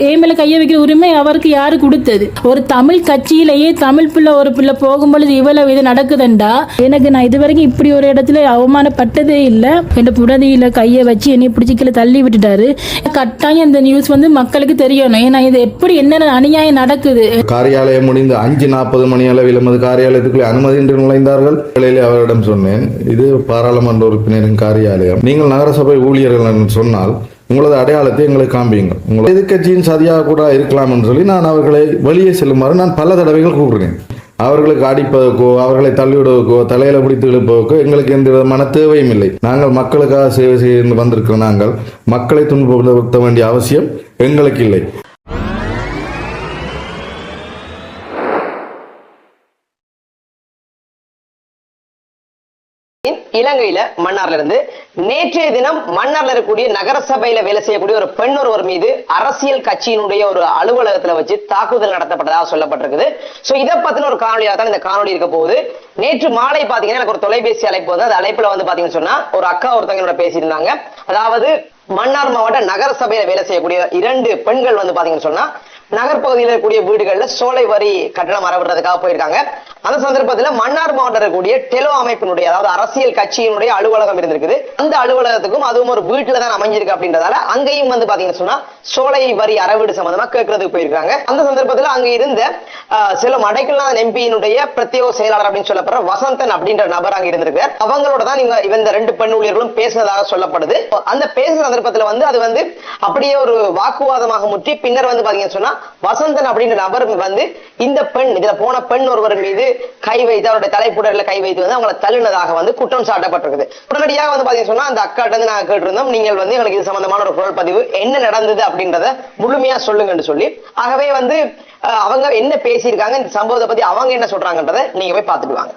ஏமேல கைய வைக்கிற உரிமை அவருக்கு யாரு கொடுத்தது? ஒரு தமிழ் கட்சியிலேயே தமிழ் பிள்ளை ஒரு பிள்ளை போகும்பொழுது இவ்வளவு இது நடக்குதுண்டா எனக்கு நான் இது வரைக்கும் இப்படி ஒரு இடத்துல அவமானப்பட்டதே இல்லை. என் புடதியில கையை வச்சு என்னை பிடிச்சிக்கல தள்ளி விட்டுட்டாரு. கட்டாயம் இந்த நியூஸ் மக்களுக்கு தெரியணும். ஏன்னா இது எப்படி என்னென்ன அநியாயம் நடக்குது. காரியாலயம் முடிந்து 5:40 மணி அளவில் எமது காரியாலயத்துக்குள்ளே அனுமதியின்றி நுழைந்தார்கள். அவரிடம் சொன்னேன், இது பாராளுமன்ற உறுப்பினரின் காரியாலயம், நீங்கள் நகரசபை ஊழியர்கள் என்று சொன்னால் உங்களது அடையாளத்தை எங்களுக்கு காண்பீங்க, உங்களது எதிர்கட்சியின் சதியாக கூட இருக்கலாம் என்று சொல்லி நான் அவர்களை வெளியே செல்லுமாறு நான் பல தடவைகள் கூறுகிறேன். அவர்களுக்கு அடிப்பதற்கோ அவர்களை தள்ளிவிடுவதற்கோ தலையில பிடித்து இழுப்பதற்கோ எங்களுக்கு எந்த விதமான தேவையும் இல்லை. நாங்கள் மக்களுக்காக சேவை செய்து வந்திருக்கிற நாங்கள் மக்களை துன்புறுத்த வேண்டிய அவசியம் எங்களுக்கு இல்லை. இலங்கையில மன்னார்ல இருந்து நேற்றைய தினம் மன்னார்ல இருக்கக்கூடிய நகரசபையில வேலை செய்யக்கூடிய ஒரு பெண் ஒருவர் மீது அரசியல் கட்சியினுடைய ஒரு அலுவலகத்துல வச்சு தாக்குதல் நடத்தப்பட்டதாக சொல்லப்பட்டிருக்குது. சோ இதை பத்தின ஒரு காணொலியாக தான் இந்த காணொலி இருக்க போகுது. நேற்று மாலை பாத்தீங்கன்னா எனக்கு ஒரு தொலைபேசி அழைப்பு வந்து அந்த அழைப்புல பாத்தீங்கன்னு சொன்னா ஒரு அக்கா ஒருத்தவங்களோட பேசியிருந்தாங்க. அதாவது மன்னார் மாவட்ட நகரசபையில வேலை செய்யக்கூடிய 2 பெண்கள் பாத்தீங்கன்னு சொன்னா நகர்பகுதியில் இருக்கக்கூடிய வீடுகள்ல சோலை வரி கட்டணம் அறவிடுறதுக்காக போயிருக்காங்க. அந்த சந்தர்ப்பத்தில் மன்னார் மாவட்டம் இருக்கக்கூடிய டெலோ அமைப்பினுடைய அதாவது அரசியல் கட்சியினுடைய அலுவலகம் இருந்திருக்குது. அந்த அலுவலகத்துக்கும் அதுவும் ஒரு வீட்டுல தான் அமைஞ்சிருக்கு அப்படின்றதால அங்கேயும் பாத்தீங்கன்னு சொன்னா சோலை வரி அறவீடு சம்பந்தமா கேட்கறதுக்கு போயிருக்காங்க. அந்த சந்தர்ப்பத்தில் அங்க இருந்த செல்வம் அடைக்கல்நாதன் எம்பியினுடைய பிரத்யேக செயலாளர் அப்படின்னு சொல்லப்படுற வசந்தன் அப்படின்ற நபர் அங்க இருந்திருக்கார். அவங்களோட தான் இந்த 2 பெண் ஊழியர்களும் பேசினதாக சொல்லப்படுது. அந்த பேசுற சந்தர்ப்பத்தில் அது அப்படியே ஒரு வாக்குவாதமாக முற்றி பின்னர் பாத்தீங்கன்னு சொன்னா வசந்தன் அப்படின்ற நபர் இந்த பெண் இதுல போன பெண் ஒருவர் மீது கை வைத்து அவருடைய தலைப்புடர்ல கை வைத்து அவங்களை தள்ளினதாக குற்றம் சாட்டப்பட்டிருக்குது. உடனடியாக பாத்தீங்கன்னா சொன்னா அந்த அக்காட்ட நாங்க கேட்டிருந்தோம், நீங்கள் எங்களுக்கு இது சம்பந்தமான ஒரு குரல் பதிவு என்ன நடந்தது அப்படின்றத முழுமையா சொல்லுங்கன்னு சொல்லி. ஆகவே அவங்க என்ன பேசியிருக்காங்க இந்த சம்பவத்தை பத்தி அவங்க என்ன சொல்றாங்கன்றதை நீங்க போய் பார்த்துட்டு வாங்க.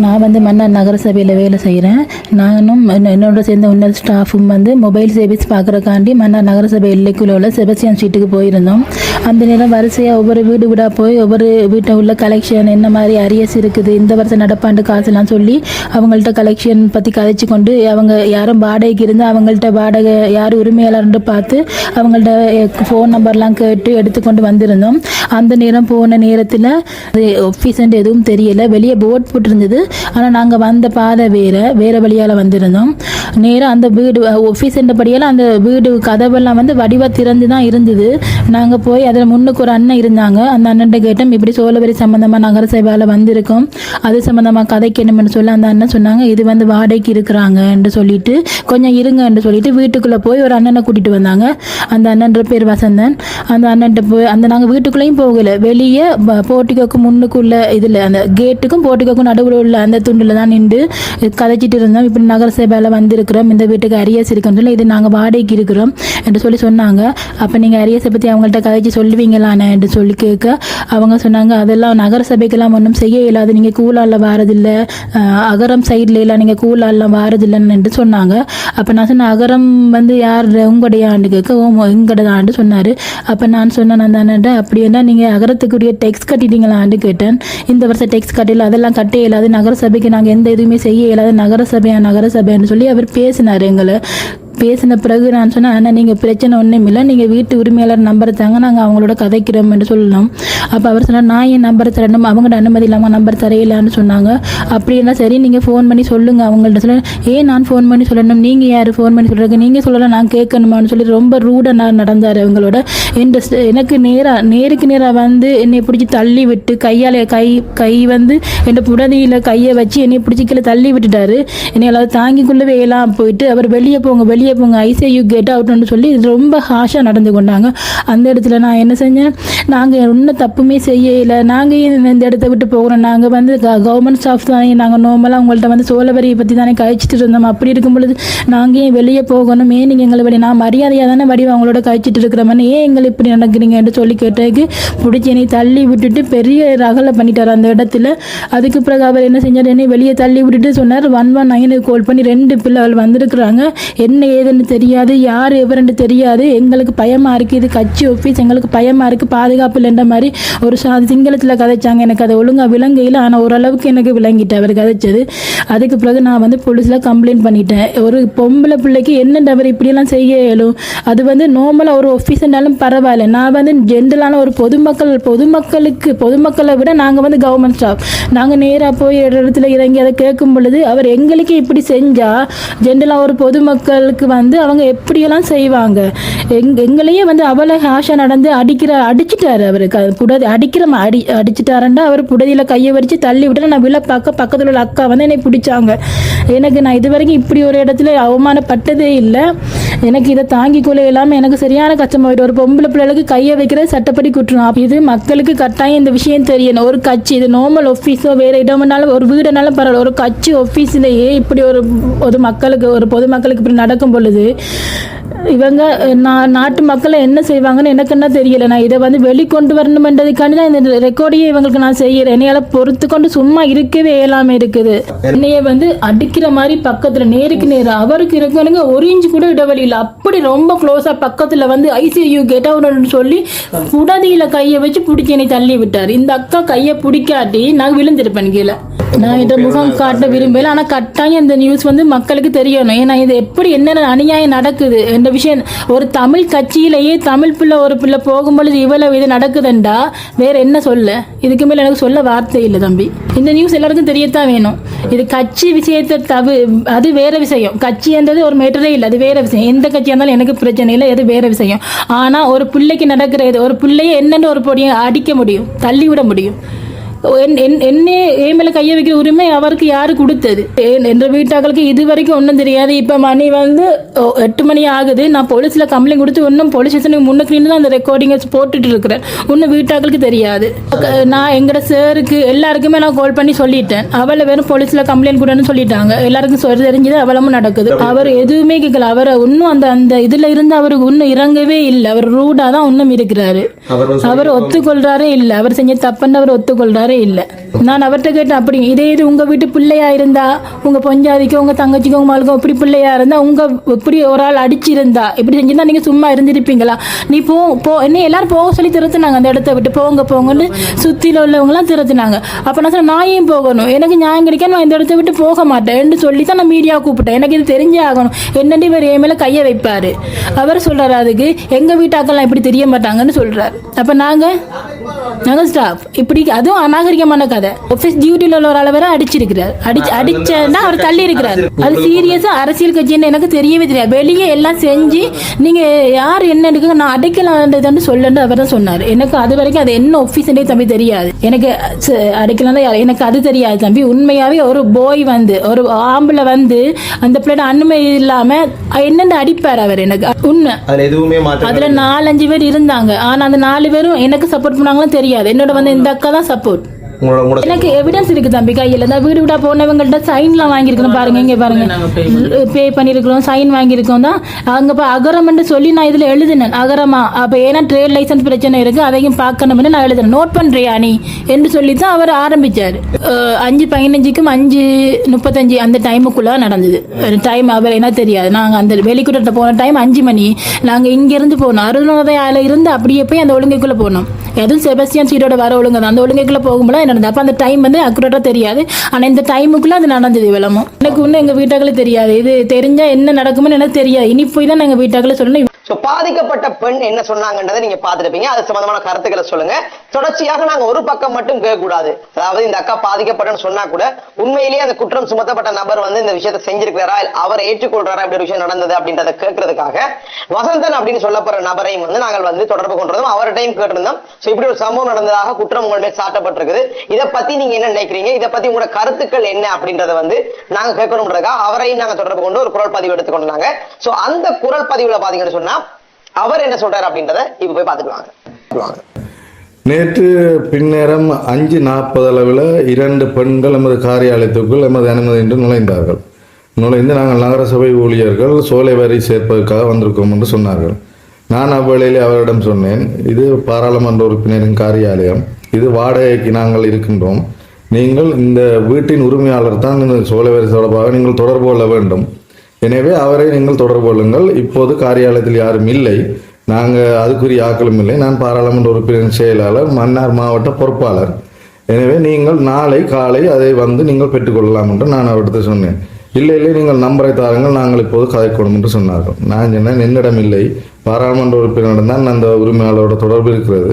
நான் மன்னார் நகரசபையில் வேலை செய்கிறேன். நானும் என்னோட சேர்ந்த இன்னொரு ஸ்டாஃபும் மொபைல் சர்வீஸ் பார்க்குறக்காண்டி மன்னார் நகரசபை எல்லைக்குள்ள உள்ள செபஸ்டியன் ஸ்ட்ரீட்டுக்கு போயிருந்தோம். அந்த நேரம் வரிசையாக ஒவ்வொரு வீடு வீடாக போய் ஒவ்வொரு வீட்டை உள்ள கலெக்ஷன் என்ன மாதிரி அரியஸ் இருக்குது, இந்த வருஷம் நடப்பாண்டு காசுலாம் சொல்லி அவங்கள்ட்ட கலெக்ஷன் பற்றி கதைச்சு கொண்டு அவங்க யாரும் வாடகைக்கு இருந்து அவங்கள்ட்ட வாடகை யார் உரிமையாளர்னு பார்த்து அவங்கள்ட்ட ஃபோன் நம்பர்லாம் கேட்டு எடுத்துக்கொண்டு வந்திருந்தோம். அந்த நேரம் போன நேரத்தில் ஆஃபீஸன்ட்டு எதுவும் தெரியலை, வெளியே போர்ட் போட்டிருந்தது. ஆனால் நாங்கள் வந்த பாதை வேற வழியால் வந்திருந்தோம். நேராக அந்த வீடு ஆஃபீஸ் என்றபடியால் அந்த வீடு கதவெல்லாம் வடிவா திறந்து தான் இருந்தது. நாங்கள் போய் அதில் முன்னுக்கு ஒரு அண்ணன் இருந்தாங்க. அந்த அண்ணன்ட்ட கேட்டோம், இப்படி சோழவரி சம்மந்தமாக நகர சபையால் வந்திருக்கோம், அது சம்மந்தமாக கதைக்கணும்னு சொல்லி அந்த அண்ணன் சொன்னாங்க, இது வாடகைக்கு இருக்கிறாங்க என்று சொல்லிட்டு கொஞ்சம் இருங்க என்று சொல்லிட்டு வீட்டுக்குள்ளே போய் ஒரு அண்ணனை கூட்டிகிட்டு வந்தாங்க. அந்த அண்ணன்ற பேர் வசந்தன். அந்த அண்ணன்ட்ட போய் நாங்கள் வீட்டுக்குள்ளேயும் போகலை, வெளியே போட்டிக்கோக்கு முன்னுக்குள்ள இதில் அந்த கேட்டுக்கும் போட்டிக்கோக்கும் நடுவில் உள்ள அந்த துண்டில் தான் நின்று கதைச்சிட்டு இருந்தோம். இப்படி நகர சபையில் வந்திருக்கிறோம், இந்த வீட்டுக்கு அரியஸ் இருக்குன்னு சொல்லி இது நாங்கள் வாடகைக்கு இருக்கிறோம் என்று சொல்லி சொன்னாங்க. அப்போ நீங்கள் அரியஸை பற்றி அவங்கள்ட்ட கதைச்சி சொல்லுவீங்களானே என்று சொல்லி கேட்க அவங்க சொன்னாங்க, அதெல்லாம் நகர சபைக்கெல்லாம் ஒன்றும் செய்ய இயலாது, நீங்கள் கூலாலில் வாரதில்லை, அகரம் சைடில் எல்லாம் நீங்கள் கூலாலெலாம் வாரதில்லைன்னு என்று சொன்னாங்க. அப்போ நான் சொன்னேன், அகரம் யார் உங்களுடையாண்டு கேட்க எங்கடையாண்டு சொன்னார். அப்போ நான் சொன்னேன் அந்த அண்ணன்ட்ட, அப்படின்னா நீங்கள் அகரத்துக்குரிய டெக்ஸ்ட் கட்டிட்டீங்களான்னு கேட்டேன். இந்த வருஷம் டெக்ஸ்ட் கட்டில அதெல்லாம் கட்ட இயலாது, நகரசபைக்கு நாங்கள் எந்த எதுவுமே செய்ய இயலாது, நகரசபைன்னு சொல்லி அவர் பேசினார். எங்களை பேசின பிறகு நான் சொன்னேன், ஆனால் நீங்கள் பிரச்சனை ஒன்றும் இல்லை, நீங்கள் வீட்டு உரிமையாளர் நம்பரை தாங்க, நாங்கள் அவங்களோட கதைக்கிறோம் என்று சொல்லலாம். அப்போ அவர் சொன்னார், நான் என் நம்பரை தரணும், அவங்கள்ட்ட அனுமதி இல்லாமல் நம்பர் தரையிலான்னு சொன்னாங்க. அப்படின்னா சரி நீங்கள் ஃபோன் பண்ணி சொல்லுங்கள் அவங்கள்ட்ட. சொல்ல ஏன் நான் ஃபோன் பண்ணி சொல்லணும், நீங்கள் யார் ஃபோன் பண்ணி சொல்கிறீங்க, நீங்கள் சொல்லலாம் நான் கேட்கணுமான்னு சொல்லி ரொம்ப ரூடாக நான் நடந்தார் அவங்களோட. எனக்கு நேருக்கு நேராக என்னை பிடிச்சி தள்ளி விட்டு கையால் கை என் புடதியில் கையை வச்சு என்னை பிடிச்சி கீழே தள்ளி விட்டுட்டாரு. என்னை எல்லாரும் தாங்கிக்குள்ளவே எல்லாம் போயிட்டு அவர் வெளியே போங்க ஐசிஐ கெட் அவுட்னு சொல்லி ரொம்ப ஹாஷாக நடந்து கொண்டாங்க. அந்த இடத்துல நான் என்ன செஞ்சேன், நாங்கள் ஒன்றும் தப்புமே செய்யலை, நாங்கள் இந்த இடத்த விட்டு போகிறோம், நாங்கள் கவர்மெண்ட் ஸ்டாஃப் தானே, நாங்கள் நார்மலாக உங்கள்கிட்ட சோழவரியை பற்றி தானே கழிச்சிட்டு இருந்தோம், அப்படி இருக்கும் பொழுது நாங்கள் ஏன் வெளியே போகணும், ஏன் நீங்கள் எங்களை வெளியே நான் மரியாதையாக தானே வடிவம் அவங்களோட கழிச்சிட்டு இருக்கிறோம்னு ஏன் எங்களை இப்படி நடக்கிறீங்க என்று சொல்லி கேட்டதுக்கு பிடிச்சி என்னை தள்ளி விட்டுட்டு பெரிய ரகலை பண்ணிட்டார் அந்த இடத்துல. அதுக்கு பிறகு அவர் என்ன செஞ்சார், என்னை வெளியே தள்ளி விட்டுட்டு சொன்னார் 119 கால் பண்ணி 2 பிள்ளைகள் வந்திருக்கிறாங்க, என்ன ஏதுன்னு தெரியாது, யார் எவருன்னு தெரியாது. எங்களுக்கு பயமாக இருக்குது, இது கட்சி ஆஃபீஸ், எங்களுக்கு பயமாக இருக்குது, பாதுகாப்பு இல்லைன்ற மாதிரி ஒரு சிங்களத்தில் கதைச்சாங்க. எனக்கு அதை ஒழுங்காக விளங்கையில், ஆனால் ஓரளவுக்கு எனக்கு விளங்கிட்டு அவர் கதைச்சது. அதுக்கு பிறகு நான் வந்து போலீஸில் கம்ப்ளைண்ட் பண்ணிட்டேன். ஒரு பொம்பளை பிள்ளைக்கு என்னென்ன அவர் இப்படியெல்லாம் செய்ய இயலும்? அது வந்து நார்மலாக ஒரு ஆஃபீஸ்னாலும் பரவாயில்ல. நான் வந்து ஜென்ரலான ஒரு பொதுமக்களை விட நாங்கள் வந்து கவர்மெண்ட் ஸ்டாஃப். நாங்கள் நேராக போய் இடத்துல இறங்கி அதை கேட்கும் பொழுது அவர் எங்களுக்கு இப்படி செஞ்சால் ஜென்ரலாக ஒரு பொதுமக்களுக்கு வந்து அவங்க எப்படியெல்லாம் செய்வாங்க. எங்களையே வந்து அவ்வளோ ஹாஷா நடந்து அடிச்சிட்டாரு. அவருக்கு அடிச்சிட்டாருண்டா அவர் புடதியில் கையை வரிச்சு தள்ளி விட்டு நான் விழ பக்கத்தில் உள்ள அக்கா வந்து என்னை பிடிச்சாங்க. எனக்கு நான் இது வரைக்கும் இப்படி ஒரு இடத்துல அவமானப்பட்டதே இல்லை. எனக்கு இதை தாங்கி கொள்ள இல்லாமல் எனக்கு சரியான கஷ்டமாயிட்டு. ஒரு பொம்பளை பிள்ளைகளுக்கு கையை வைக்கிறது சட்டப்படி குற்றணும். இது மக்களுக்கு கட்டாயம் இந்த விஷயம் தெரியணும். ஒரு கட்சி, இது நார்மல் ஆஃபீஸோ வேறு இடம்னாலும் ஒரு வீடுனாலும் பரவாயில்ல, ஒரு கட்சி ஆஃபீஸ்லேயே இப்படி ஒரு பொதுமக்களுக்கு இப்படி நடக்கும் பொழுது இவங்க நாட்டு மக்களை என்ன செய்வாங்கன்னு எனக்கு என்ன தெரியல. நான் இதை வந்து வெளிக்கொண்டு வரணுமென்றதுக்காண்டி தான் இந்த ரெக்கார்டையே இவங்களுக்கு நான் செய்கிறேன். என்னையால் பொறுத்து கொண்டு சும்மா இருக்கவே இயலாமல் இருக்குது. என்னைய வந்து அடிக்கிற மாதிரி பக்கத்தில் நேருக்கு நேரம் அவருக்கு இருக்கணுங்க, ஒரு இன்ச்சு கூட இடைவெளி இல்லை. அப்படி ரொம்ப க்ளோஸாக பக்கத்தில் வந்து ஐசியூ கெட்டவுன்னு சொல்லி புடதியில் கையை வச்சு பிடிச்சி என்னை தள்ளி விட்டார். இந்த அக்கா கையை பிடிக்காட்டி நான் விழுந்திருப்பேன் கீழே. நான் இதை முகம் காட்ட விரும்பல, ஆனால் கட்டாயம் இந்த நியூஸ் வந்து மக்களுக்கு தெரியணும். ஏன்னா இது எப்படி என்னென்ன அநியாயம் நடக்குது என்ற விஷயம். ஒரு தமிழ் கட்சியிலேயே தமிழ் பிள்ளை ஒரு பிள்ளை போகும்பொழுது இவ்வளவு இது நடக்குதுண்டா வேற என்ன சொல்ல? இதுக்கு மேலே எனக்கு சொல்ல வார்த்தை இல்லை தம்பி. இந்த நியூஸ் எல்லாருக்கும் தெரியத்தான் வேணும். இது கட்சி விஷயத்தை அது வேற விஷயம். கட்சின்றது ஒரு மேட்டரே இல்லை, அது வேற விஷயம். எந்த கட்சியாக இருந்தாலும் எனக்கு பிரச்சனை இல்லை, அது வேற விஷயம். ஆனால் ஒரு பிள்ளைக்கு நடக்கிறது, ஒரு பிள்ளைய என்னென்ன ஒரு பொடியை அடிக்க முடியும், தள்ளி விட முடியும். என்ன மேல கையை வைக்கிற உரிமை அவருக்கு யாரு கொடுத்தது? என்ற வீட்டாக்களுக்கு இது வரைக்கும் ஒன்றும் தெரியாது. இப்போ மணி வந்து 8 மணி ஆகுது. நான் போலீஸில் கம்ப்ளைண்ட் கொடுத்து இன்னும் போலீஸ் ஸ்டேஷனுக்கு முன்னுக்கு தான் அந்த ரெக்கார்டிங்கை போட்டுட்டு இருக்கிறேன். இன்னும் வீட்டாக்களுக்கு தெரியாது. நான் எங்கட சாருக்கு எல்லாருக்குமே நான் கால் பண்ணி சொல்லிட்டேன். அவளை வெறும் போலீஸில் கம்ப்ளைண்ட் கொடுன்னு சொல்லிட்டாங்க. எல்லாருக்கும் தெரிஞ்சது அவளமும் நடக்குது. அவர் எதுவுமே கேட்கல. அவரை இன்னும் அந்த இதுல இருந்து அவருக்கு இன்னும் இறங்கவே இல்லை. அவர் ரூடா தான் இன்னும் இருக்கிறாரு. அவர் ஒத்துக்கொள்றாரே இல்லை. அவர் செஞ்ச தப்புன்னு அவர் ஒத்துக்கொள்றாரு இல்லை. நான் அவர்கிட்ட கேட்டேன், அப்படி இதே இது உங்க வீட்டு பிள்ளையா இருந்தா, உங்க பொஞ்சாதிக்கோ உங்க தங்கச்சிக்கோ உங்க மகளுக்கோ இப்படி பிள்ளையா இருந்தா, உங்க இப்படி ஒரு ஆள் அடிச்சிருந்தா இப்படி செஞ்சிருந்தா நீங்க சும்மா இருந்திருப்பீங்களா? நீ போ என்ன எல்லாரும் போக சொல்லி திருத்தினாங்க. அந்த இடத்த விட்டு போங்கன்னு சுத்தில உள்ளவங்க எல்லாம் திருத்தினாங்க. அப்ப நான் சொன்னேன், நான் ஏன் போகணும்? எனக்கு நியாயம் கிடைக்க நான் இந்த இடத்த விட்டு போக மாட்டேன் சொல்லி தான் நான் மீடியா கூப்பிட்டேன். எனக்கு இது தெரிஞ்சே ஆகணும். என்னண்டு இவர் என் மேல கையை வைப்பாரு. அவர் சொல்றாரு, அதுக்கு எங்க வீட்டாக்கெல்லாம் இப்படி தெரிய மாட்டாங்கன்னு சொல்றாரு. அப்ப நாங்க ஸ்டாஃப் இப்படி அதுவும் அநாகரிகமான கதை. ஆபீஸ் டியூட்டில உள்ள ஒரு அளவரை அடிச்சிருக்கிறார். அடிச்சா அவர் தள்ளி இருக்கிறார். அது சீரியஸா அரசியல் கட்சின்னு எனக்கு தெரியவே தெரியாது. வெளியே எல்லாம் செஞ்சு நீங்க யார் என்ன இருக்கு நான் அடைக்கலாம் சொல்லு அவர் தான் சொன்னார். எனக்கு அது வரைக்கும் அது என்ன ஆபீஸ்ன்றே தம்பி தெரியாது. எனக்கு அடைக்கலாம் எனக்கு அது தெரியாது தம்பி. உண்மையாவே ஒரு போய் வந்து ஒரு ஆம்பளை வந்து அந்த பிள்ளைட அனுமதி இல்லாம என்னென்ன அடிப்பார் அவர். எனக்கு உண்மை அதுல 4-5 பேர் இருந்தாங்க. ஆனா அந்த 4 பேரும் எனக்கு சப்போர்ட் பண்ணாங்களும் தெரியாது. என்னோட வந்து இந்த அக்கா தான் சப்போர்ட். எனக்கு எவிடன்ஸ் இருக்கு தம்பி கையில். நான் வீடு விடா போனவங்கள்ட்ட சைன்லாம் வாங்கியிருக்கணும். பாருங்க, இங்கே பாருங்க, பே பண்ணியிருக்கிறோம், சைன் வாங்கியிருக்கோம் தான். அங்கே அகரம்னு சொல்லி நான் இதில் எழுதினேன். அகரமா அப்போ ஏன்னா ட்ரேட் லைசன்ஸ் பிரச்சனை இருக்கு, அதையும் பார்க்கணும்னு நான் எழுதினேன். நோட் பண்ணுறியா நீ என்று சொல்லி தான் அவர் ஆரம்பிச்சார். 5:15க்கும் 5:35 அந்த டைமுக்குள்ள நடந்தது. டைம் அவர் என்ன தெரியாது. நாங்கள் அந்த வெளிக்கூட்ட போன டைம் 5 மணி. நாங்கள் இங்கேருந்து போனோம். அருணோதயால இருந்து அப்படியே போய் அந்த ஒழுங்கைக்குள்ளே போனோம். அதுவும் செபஸ்டியன் ஸ்ட்ரீட்டோட வர ஒழுங்கு தான். அந்த ஒழுங்கைக்குள்ளே போகும்போது நடந்தது. அப்போ அந்த டைம் வந்து அக்குரேட்டா தெரியாது. ஆனால் இந்த டைமுக்குள்ள அது நடந்தது. இவ்வளவும் எனக்கு இன்னும் எங்கள் வீட்டாக்களே தெரியாது. இது தெரிஞ்சா என்ன நடக்கும்னு எனக்கு தெரியாது. இனி போய் தான் எங்கள் வீட்டாக்களே சொல்லணும். பாதிக்கப்பட்ட பெண் என்ன சொன்னாங்கன்றதை நீங்க பாத்துருப்பீங்க. அது சம்பந்தமான கருத்துக்களை சொல்லுங்க. தொடர்ச்சியாக நாங்க ஒரு பக்கம் மட்டும் கேட்க கூடாது. அதாவது இந்த அக்கா பாதிக்கப்பட்டன்னு சொன்னா கூட உண்மையிலேயே அந்த குற்றம் சுமத்தப்பட்ட நபர் வந்து இந்த விஷயத்தை செஞ்சிருக்கிறாரா, அவர் ஏற்றுக்கொள்றாரா, இப்படி ஒரு விஷயம் நடந்தது அப்படின்றத கேட்கறதுக்காக வசந்தன் அப்படின்னு சொல்லப்படுற நபரையும் வந்து நாங்கள் வந்து தொடர்பு கொண்டிருந்தோம். அவர்கிட்டையும் கேட்டிருந்தோம். இப்படி ஒரு சம்பவம் நடந்ததாக குற்றம் உங்கள் மேல் சாட்டப்பட்டிருக்குது. இதை பத்தி நீங்க என்ன நினைக்கிறீங்க, இதை பத்தி உங்களோட கருத்துக்கள் என்ன அப்படின்றத வந்து நாங்க கேட்கணும்ன்றதுக்காக அவரையும் நாங்க தொடர்பு கொண்டு ஒரு குரல் பதிவு எடுத்துக்கொண்டாங்க. சோ அந்த குரல் பதிவுல பாத்தீங்கன்னு சொன்னா அவர் என்ன சொல்றாரு அப்படின்றத இப்ப போய் பார்த்துக்கலாம். நேற்று பின்னேரம் 5:40 அளவில் 2 பெண்கள் எமது காரியாலயத்துக்குள் எமது அனுமதியின்றி நுழைந்து நாங்கள் நகரசபை ஊழியர்கள் சோலை வரி சேர்ப்பதற்காக வந்திருக்கோம் என்று சொன்னார்கள். நான் அவ்வேளையிலே அவரிடம் சொன்னேன், இது பாராளுமன்ற உறுப்பினரின் காரியாலயம், இது வாடகைக்கு நாங்கள் இருக்கின்றோம். நீங்கள் இந்த வீட்டின் உரிமையாளர் தான் இந்த சோலை வரி தொடர்பாக நீங்கள் தொடர்பு கொள்ள வேண்டும். எனவே அவரை நீங்கள் தொடர்பு கொள்ளுங்கள். இப்போது காரியாலயத்தில் யாரும் இல்லை, நாங்கள் அதுக்குரிய ஆக்களும் இல்லை. நான் பாராளுமன்ற உறுப்பினர் செயலாளர், மன்னார் மாவட்ட பொறுப்பாளர். எனவே நீங்கள் நாளை காலை அதை வந்து நீங்கள் பெற்றுக்கொள்ளலாம் என்று நான் அவர்கிட்ட சொன்னேன். இல்லை நீங்கள் நம்பரை தாருங்கள், நாங்கள் இப்போது கதைக்கணும் என்று சொன்னார்கள். நான் சொன்னேன், என்னிடம் இல்லை, பாராளுமன்ற உறுப்பினரிடம் தான் அந்த உரிமையாளரோட தொடர்பு இருக்கிறது.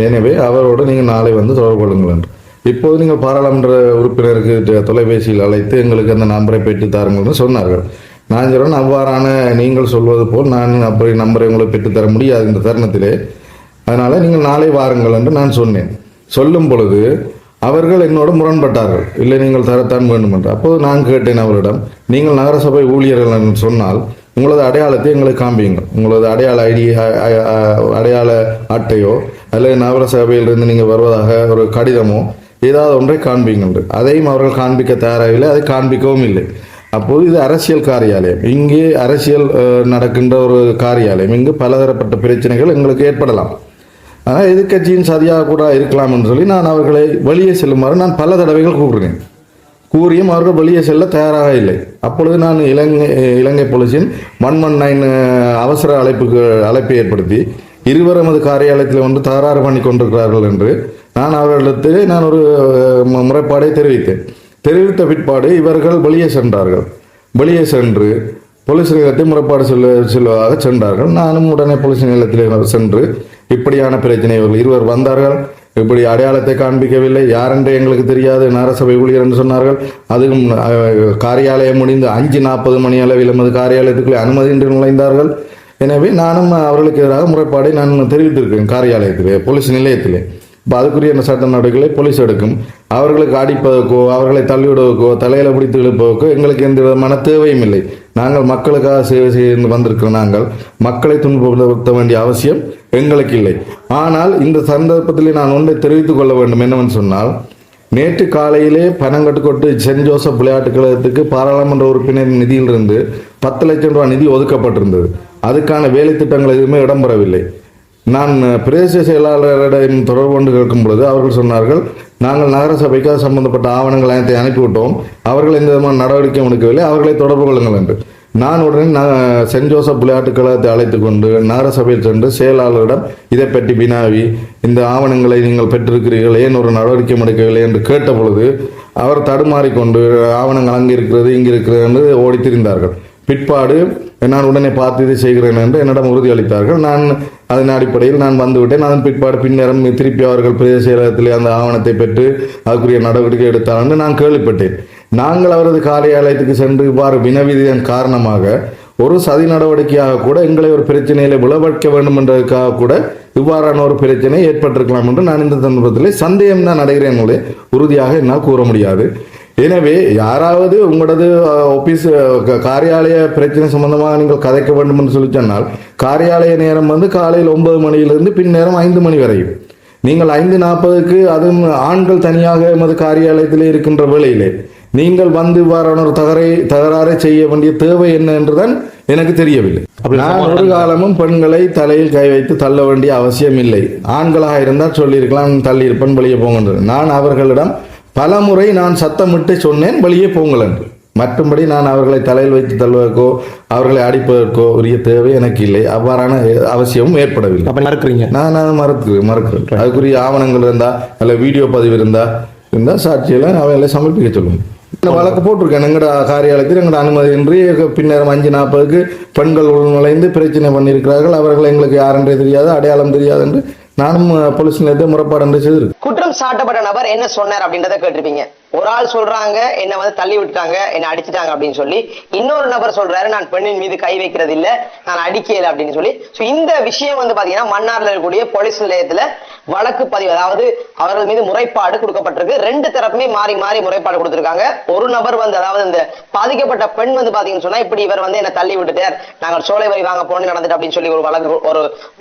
எனவே அவரோடு நீங்கள் நாளை வந்து தொடர்பு கொள்ளுங்கள் என்று. இப்போது நீங்கள் பாராளுமன்ற உறுப்பினருக்கு தொலைபேசியில் அழைத்து எங்களுக்கு அந்த நம்பரை பெற்று தாருங்கள் என்று சொன்னார்கள். நான் சொல்றேன், அவ்வாறான நீங்கள் சொல்வது போல் நான் அப்படி நம்பரை உங்களுக்கு பெற்றுத்தர முடியாது இந்த தருணத்திலே, அதனால நீங்கள் நாளை வாருங்கள் என்று நான் சொன்னேன். சொல்லும் பொழுது அவர்கள் என்னோடு முரண்பட்டார்கள். இல்லை, நீங்கள் தரத்தான் வேண்டும் என்று. அப்போது நான் கேட்டேன் அவரிடம், நீங்கள் நகரசபை ஊழியர்கள் என்று சொன்னால் உங்களது அடையாளத்தை எங்களுக்கு காண்பியுங்கள். உங்களது அடையாள ஐடி, அடையாள அட்டையோ அல்லது நகரசபையிலிருந்து நீங்கள் வருவதாக ஒரு கடிதமோ ஏதாவது ஒன்றை காண்பிங்கள். அதையும் அவர்கள் காண்பிக்க தயாராகவில்லை, அதை காண்பிக்கவும் இல்லை. அப்போது இது அரசியல் காரியாலயம், இங்கே அரசியல் நடக்கின்ற ஒரு காரியாலயம், இங்கு பலதரப்பட்ட பிரச்சனைகள் எங்களுக்கு ஏற்படலாம். ஆனால் எதிர்கட்சியின் சதியாக கூட இருக்கலாம் என்று சொல்லி நான் அவர்களை வெளியே செல்லுமாறு நான் பல தடவைகள் கூறுகிறேன். கூறியும் அவர்கள் வெளியே செல்ல தயாராக இல்லை. அப்பொழுது நான் இலங்கை போலீசின் 119 அவசர அழைப்பை ஏற்படுத்தி இருவர் எமது காரியாலயத்தில் வந்து தகராறு பண்ணி கொண்டிருக்கிறார்கள் என்று நான் அவர்களிடத்தில் நான் ஒரு முறைப்பாடை தெரிவித்த பிற்பாடு இவர்கள் வெளியே சென்றார்கள். வெளியே சென்று போலீஸ் நிலையத்தை முறைப்பாடு செல்வதாக சென்றார்கள். நானும் உடனே போலீஸ் நிலையத்தில் சென்று இப்படியான பிரச்சனை, இவர்கள் இருவர் வந்தார்கள், இப்படி அடையாளத்தை காண்பிக்கவில்லை, யாரென்று எங்களுக்கு தெரியாது, நகரசபை ஊழியர் என்று சொன்னார்கள். அதுவும் காரியாலயம் முடிந்து 5:40 மணி அளவில் எமது காரியாலயத்துக்குள்ளே அனுமதியின்றி நுழைந்தார்கள். எனவே நானும் அவர்களுக்கு எதிராக முறைப்பாடை நான் தெரிவித்திருக்கேன் காரியாலயத்திலே, போலீஸ் நிலையத்திலே. இப்போ அதுக்குரிய சட்ட நடவடிக்கைகளை போலீஸ் எடுக்கும். அவர்களுக்கு அடிப்பதற்கோ அவர்களை தள்ளிவிடுவதற்கோ தலையில பிடித்து இழுப்பதற்கோ எங்களுக்கு எந்த விதமான தேவையும் இல்லை. நாங்கள் மக்களுக்காக சேவை செய்து வந்திருக்கிற நாங்கள் மக்களை துன்புறுத்த வேண்டிய அவசியம் எங்களுக்கு இல்லை. ஆனால் இந்த சந்தர்ப்பத்தில் நான் ஒன்றை தெரிவித்துக் கொள்ள வேண்டும் என்னவென்று சொன்னால், நேற்று காலையிலே பனங்கட்டுக்கோட்டு சென்ட் ஜோசப் விளையாட்டுக் கழகத்துக்கு பாராளுமன்ற உறுப்பினர் நிதியிலிருந்து 10 லட்சம் ரூபாய் நிதி ஒதுக்கப்பட்டிருந்தது. அதுக்கான வேலை திட்டங்கள் எதுவுமே இடம்பெறவில்லை. நான் பிரதேச செயலாளரிடம் தொடர்பு கொண்டு கேட்கும் பொழுது அவர்கள் சொன்னார்கள், நாங்கள் நகரசபைக்கு சம்பந்தப்பட்ட ஆவணங்கள் அனைத்தை அனுப்பிவிட்டோம், அவர்கள் எந்த விதமான நடவடிக்கை எடுக்கவில்லை, அவர்களை தொடர்பு கொள்ளுங்கள் என்று. நான் உடனே சென்ட் ஜோசப் விளையாட்டுக் கழகத்தை அழைத்து கொண்டு நகரசபையில் சென்று செயலாளரிடம் இதை பற்றி வினாவி, இந்த ஆவணங்களை நீங்கள் பெற்றிருக்கிறீர்கள், ஏன் ஒரு நடவடிக்கை எடுக்கவில்லை என்று கேட்ட பொழுது அவர் தடுமாறிக்கொண்டு ஆவணங்கள் அங்கே இருக்கிறது இங்கே இருக்கிறது என்று ஓடி திரிந்தார்கள். பிற்பாடு நான் உடனே பார்த்து இதை செய்கிறேன் என்று என்னிடம் உறுதியளித்தார்கள். நான் அதன் அடிப்படையில் நான் வந்துவிட்டேன். அதன் பின்னரம் திருப்பி அவர்கள் பிரதேச செயலகத்திலே அந்த ஆவணத்தை பெற்று அதுக்குரிய நடவடிக்கை எடுத்தார் என்று நான் கேள்விப்பட்டேன். நாங்கள் அவரது காரியாலயத்துக்கு சென்று இவ்வாறு வினவியதன் காரணமாக ஒரு சதி நடவடிக்கையாக கூட எங்களை ஒரு பிரச்சனையில விளைவிக்க வேண்டும் என்றதுக்காக கூட இவ்வாறான ஒரு பிரச்சனை ஏற்பட்டிருக்கலாம் என்று நான் இந்த சந்தர்ப்பத்தில் சந்தேகம் தான் அடைகிறேன். உறுதியாக என்னால் கூற முடியாது. எனவே யாராவது உங்களது ஆபீஸ் காரியாலய பிரச்சனை சம்பந்தமாக நீங்கள் கதைக்க வேண்டும் என்று சொல்லி சொன்னால், காரியாலய நேரம் வந்து காலையில் 9 மணியிலிருந்து பின்னேரம் 5 மணி வரையும். நீங்கள் 5:40க்கு அதுவும் ஆண்கள் தனியாக எமது காரியாலயத்திலே இருக்கின்ற வேளையிலே நீங்கள் வந்து இவ்வாறான ஒரு தகராறை செய்ய வேண்டிய தேவை என்ன என்றுதான் எனக்கு தெரியவில்லை. நான் ஒரு காலமும் பெண்களை தலையில் கை வைத்து தள்ள வேண்டிய அவசியம் இல்லை. ஆண்களாக இருந்தால் சொல்லியிருக்கலாம், தள்ளி இருப்பேன், வெளியே போங்க. நான் அவர்களிடம் பலமுறை நான் சத்தமிட்டு சொன்னேன், வெளியே போங்கள் என்று. மற்றும்படி நான் அவர்களை தலையில் வைத்து தள்ளுவதற்கோ அவர்களை அடிப்பதற்கோ உரிய தேவை எனக்கு இல்லை. அவ்வாறான அவசியமும் ஏற்படவில்லை. நான் மறுக்கிறேன். அதுக்குரிய ஆவணங்கள் இருந்தா அல்ல வீடியோ பதிவு இருந்தா சாட்சியில அவைகளை சமர்ப்பிக்க சொல்லுங்க. வழக்கு போட்டிருக்கேன் எங்கட காரியாலயத்தில் எங்கட அனுமதியின்றி பின்னேரம் 5:40க்கு பெண்கள் உள்நுழைந்து பிரச்சனை பண்ணியிருக்கிறார்கள். அவர்கள் எங்களுக்கு யாரென்றே தெரியாது, அடையாளம் தெரியாது என்று நானும் போலீஸ் நிலையத்தை முறைப்பாடு செய்திருக்கேன். குற்றம் சாட்டப்பட்ட நபர் என்ன சொன்னார் அப்படின்றத கேட்டிருப்பீங்க. ஒரு ஆள் சொல்றாங்க என்ன வந்து தள்ளி விட்டாங்க, என்ன அடிச்சுட்டாங்க அப்படின்னு சொல்லி. இன்னொரு நபர் சொல்றாரு நான் பெண்ணின் மீது கை வைக்கிறது இல்ல, நான் அடிக்கல அப்படின்னு சொல்லி. இந்த விஷயம் வந்து பாத்தீங்கன்னா மன்னார்ல இருக்கக்கூடிய போலீஸ் நிலையத்துல வழக்கு பதிவு, அதாவது அவர்கள் மீது முறைப்பாடு கொடுக்கப்பட்டிருக்கு. 2 தரப்புமே மாறி மாறி முறைப்பாடு கொடுத்திருக்காங்க. ஒரு நபர் வந்து, அதாவது இந்த பாதிக்கப்பட்ட பெண் வந்து பாத்தீங்கன்னு சொன்னா, இப்படி இவர் வந்து என்ன தள்ளி விட்டுட்டார், நாங்கள் சோலை வரி வாங்க போனோம் நடந்துட்டு அப்படின்னு சொல்லி ஒரு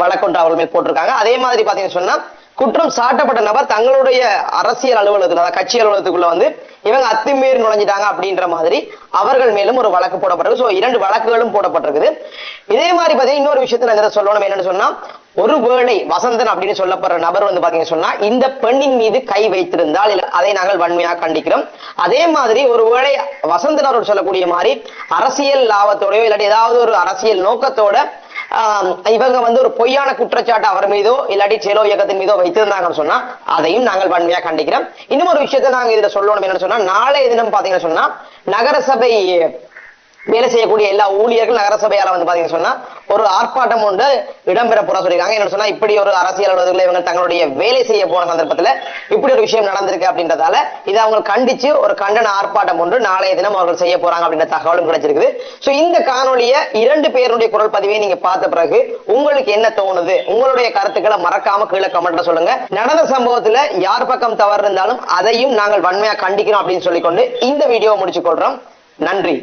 வழக்கு அவர்கள் மேல் போட்டிருக்காங்க. அதே மாதிரி பாத்தீங்கன்னு சொன்னா குற்றம் சாட்டப்பட்ட நபர் தங்களுடைய அரசியல் அலுவலகத்துல, கட்சி அலுவலகத்துக்குள்ள வந்து இவங்க அத்துமீறி நுழைஞ்சிட்டாங்க அப்படின்ற மாதிரி அவர்கள் மேலும் ஒரு வழக்கு போடப்பட்டிருக்கு. 2 வழக்குகளும் போடப்பட்டிருக்குது. இதே மாதிரி பாத்தீங்கன்னா இன்னொரு விஷயத்துல சொல்லணும் என்னன்னு சொன்னா, ஒருவேளை வசந்தன் அப்படின்னு சொல்லப்படுற நபர் வந்து பாத்தீங்கன்னு சொன்னா இந்த பெண்ணின் மீது கை வைத்திருந்தால் அதை நாங்கள் வன்மையாக கண்டிக்கிறோம். அதே மாதிரி ஒருவேளை வசந்தன் அவர்கள் சொல்லக்கூடிய மாதிரி அரசியல் லாபத்தோடயோ இல்லாட்டி ஏதாவது ஒரு அரசியல் நோக்கத்தோட இவங்க வந்து ஒரு பொய்யான குற்றச்சாட்டு அவர் மீதோ இல்லாட்டி சேலோ இயக்கத்தின் மீதோ வைத்திருந்தாங்கன்னு சொன்னா அதையும் நாங்கள் வன்மையா கண்டிக்கிறோம். இன்னும் ஒரு விஷயத்தை நாங்க இதுல சொல்லணும் என்னன்னு சொன்னா, நாளைய தினம் பாத்தீங்கன்னு சொன்னா நகரசபை வேலை செய்யக்கூடிய எல்லா ஊழியர்கள் நகரசபையால வந்து பாத்தீங்கன்னு சொன்னா ஒரு ஆர்ப்பாட்டம் ஒன்று இடம்பெற போற சொல்லியிருக்காங்க. என்ன சொன்னா இப்படி ஒரு அரசியல் அலுவலகத்துல இவங்க தங்களுடைய வேலை செய்ய போன சந்தர்ப்பத்துல இப்படி ஒரு விஷயம் நடந்திருக்கு அப்படின்றதால இதை அவங்க கண்டிச்சு ஒரு கண்டன ஆர்ப்பாட்டம் ஒன்று நாளைய தினம் அவர்கள் செய்ய போறாங்க அப்படின்ற தகவலும் கிடைச்சிருக்குது. சோ இந்த காணொலிய 2 பேருடைய குரல் பதிவை நீங்க பார்த்த பிறகு உங்களுக்கு என்ன தோணுது, உங்களுடைய கருத்துக்களை மறக்காம கீழே கமெண்ட்ல சொல்லுங்க. நடந்த சம்பவத்துல யார் பக்கம் தவறு இருந்தாலும் அதையும் நாங்கள் வன்மையா கண்டிக்கிறோம் அப்படின்னு சொல்லிக்கொண்டு இந்த வீடியோவை முடிச்சு கொள்றோம். நன்றி.